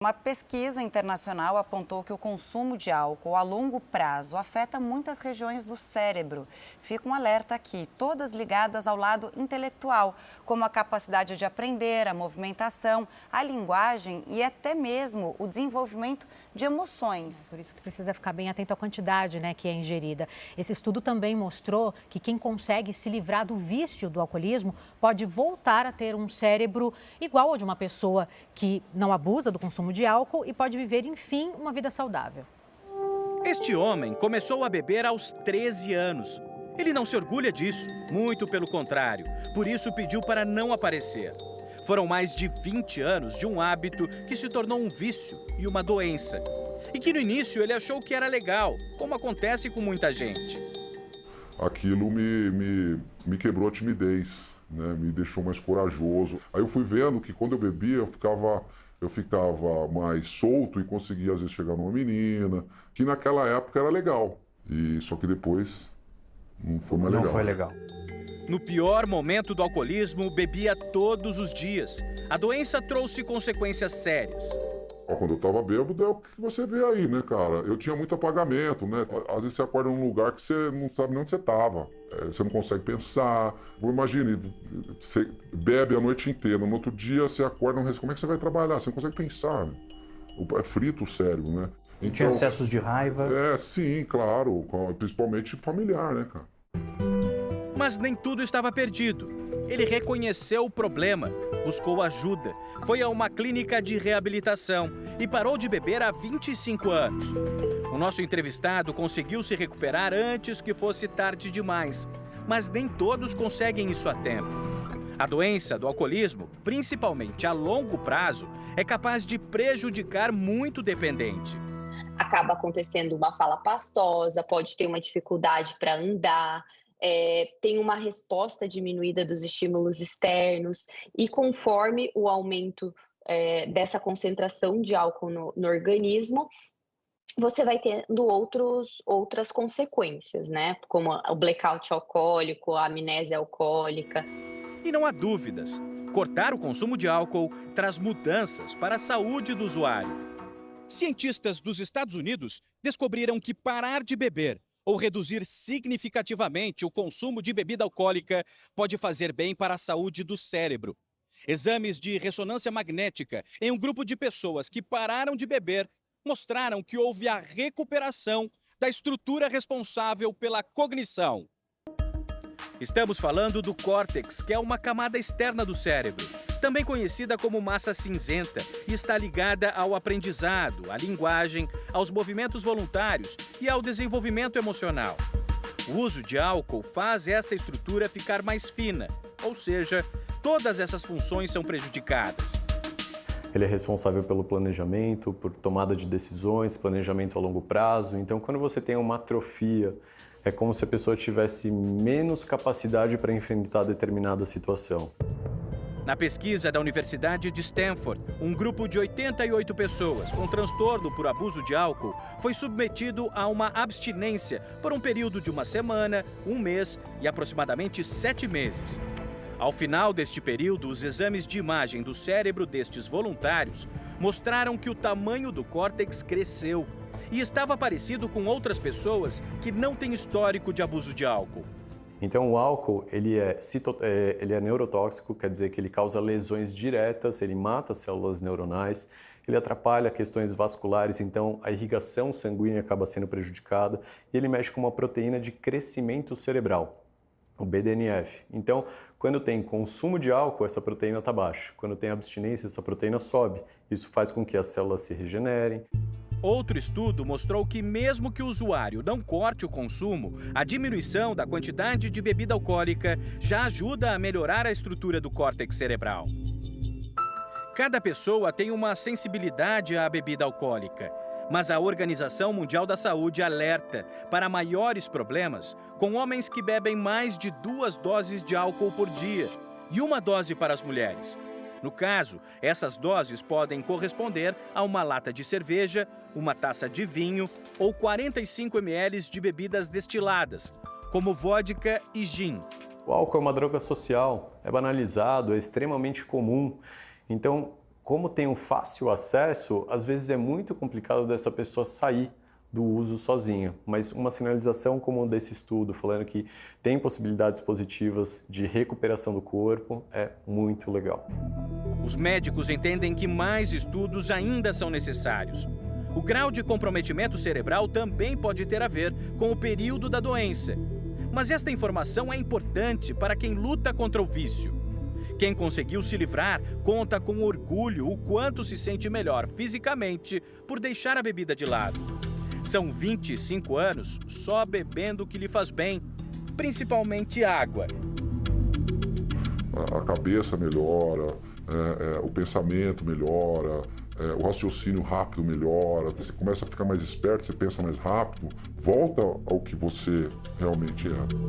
Uma pesquisa internacional apontou que o consumo de álcool a longo prazo afeta muitas regiões do cérebro. Fica um alerta aqui, todas ligadas ao lado intelectual, como a capacidade de aprender, a movimentação, a linguagem e até mesmo o desenvolvimento de emoções. Por isso que precisa ficar bem atento à quantidade, que é ingerida. Esse estudo também mostrou que quem consegue se livrar do vício do alcoolismo pode voltar a ter um cérebro igual ao de uma pessoa que não abusa do consumo de álcool e pode viver, enfim, uma vida saudável. Este homem começou a beber aos 13 anos. Ele não se orgulha disso, muito pelo contrário. Por isso pediu para não aparecer. Foram mais de 20 anos de um hábito que se tornou um vício e uma doença. E que no início ele achou que era legal, como acontece com muita gente. Aquilo me quebrou a timidez, me deixou mais corajoso. Aí eu fui vendo que quando eu bebia eu ficava mais solto e conseguia às vezes chegar numa menina, que naquela época era legal. E só que depois não foi mais legal. Não foi legal. No pior momento do alcoolismo, bebia todos os dias. A doença trouxe consequências sérias. Quando eu tava bêbado, é o que você vê aí, cara? Eu tinha muito apagamento, Às vezes você acorda num lugar que você não sabe nem onde você tava. Você não consegue pensar. Imagine, você bebe a noite inteira, no outro dia você acorda, como é que você vai trabalhar? Você não consegue pensar, É frito o cérebro, Então, tinha acessos de raiva? Sim, claro. Principalmente familiar, cara? Mas nem tudo estava perdido. Ele reconheceu o problema, buscou ajuda, foi a uma clínica de reabilitação e parou de beber há 25 anos. O nosso entrevistado conseguiu se recuperar antes que fosse tarde demais, mas nem todos conseguem isso a tempo. A doença do alcoolismo, principalmente a longo prazo, é capaz de prejudicar muito o dependente. Acaba acontecendo uma fala pastosa, pode ter uma dificuldade para andar, tem uma resposta diminuída dos estímulos externos e conforme o aumento dessa concentração de álcool no organismo, você vai tendo outras consequências, como o blackout alcoólico, a amnésia alcoólica. E não há dúvidas, cortar o consumo de álcool traz mudanças para a saúde do usuário. Cientistas dos Estados Unidos descobriram que parar de beber ou reduzir significativamente o consumo de bebida alcoólica pode fazer bem para a saúde do cérebro. Exames de ressonância magnética em um grupo de pessoas que pararam de beber mostraram que houve a recuperação da estrutura responsável pela cognição. Estamos falando do córtex, que é uma camada externa do cérebro, também conhecida como massa cinzenta, e está ligada ao aprendizado, à linguagem, aos movimentos voluntários e ao desenvolvimento emocional. O uso de álcool faz esta estrutura ficar mais fina, ou seja, todas essas funções são prejudicadas. Ele é responsável pelo planejamento, por tomada de decisões, planejamento a longo prazo. Então, quando você tem uma atrofia, é como se a pessoa tivesse menos capacidade para enfrentar determinada situação. Na pesquisa da Universidade de Stanford, um grupo de 88 pessoas com transtorno por abuso de álcool foi submetido a uma abstinência por um período de uma semana, um mês e aproximadamente 7 meses. Ao final deste período, os exames de imagem do cérebro destes voluntários mostraram que o tamanho do córtex cresceu e estava parecido com outras pessoas que não têm histórico de abuso de álcool. Então, o álcool ele é neurotóxico, quer dizer que ele causa lesões diretas, ele mata células neuronais, ele atrapalha questões vasculares, então a irrigação sanguínea acaba sendo prejudicada e ele mexe com uma proteína de crescimento cerebral, o BDNF. Então, quando tem consumo de álcool, essa proteína está baixa. Quando tem abstinência, essa proteína sobe. Isso faz com que as células se regenerem. Outro estudo mostrou que mesmo que o usuário não corte o consumo, a diminuição da quantidade de bebida alcoólica já ajuda a melhorar a estrutura do córtex cerebral. Cada pessoa tem uma sensibilidade à bebida alcoólica, mas a Organização Mundial da Saúde alerta para maiores problemas com homens que bebem mais de 2 doses de álcool por dia e 1 dose para as mulheres. No caso, essas doses podem corresponder a uma lata de cerveja, uma taça de vinho ou 45 ml de bebidas destiladas, como vodka e gin. O álcool é uma droga social, é banalizado, é extremamente comum. Então, como tem um fácil acesso, às vezes é muito complicado dessa pessoa sair do uso sozinha, mas uma sinalização como desse estudo, falando que tem possibilidades positivas de recuperação do corpo, é muito legal. Os médicos entendem que mais estudos ainda são necessários. O grau de comprometimento cerebral também pode ter a ver com o período da doença. Mas esta informação é importante para quem luta contra o vício. Quem conseguiu se livrar conta com orgulho o quanto se sente melhor fisicamente por deixar a bebida de lado. São 25 anos só bebendo o que lhe faz bem, principalmente água. A cabeça melhora, o pensamento melhora, o raciocínio rápido melhora, você começa a ficar mais esperto, você pensa mais rápido, volta ao que você realmente é.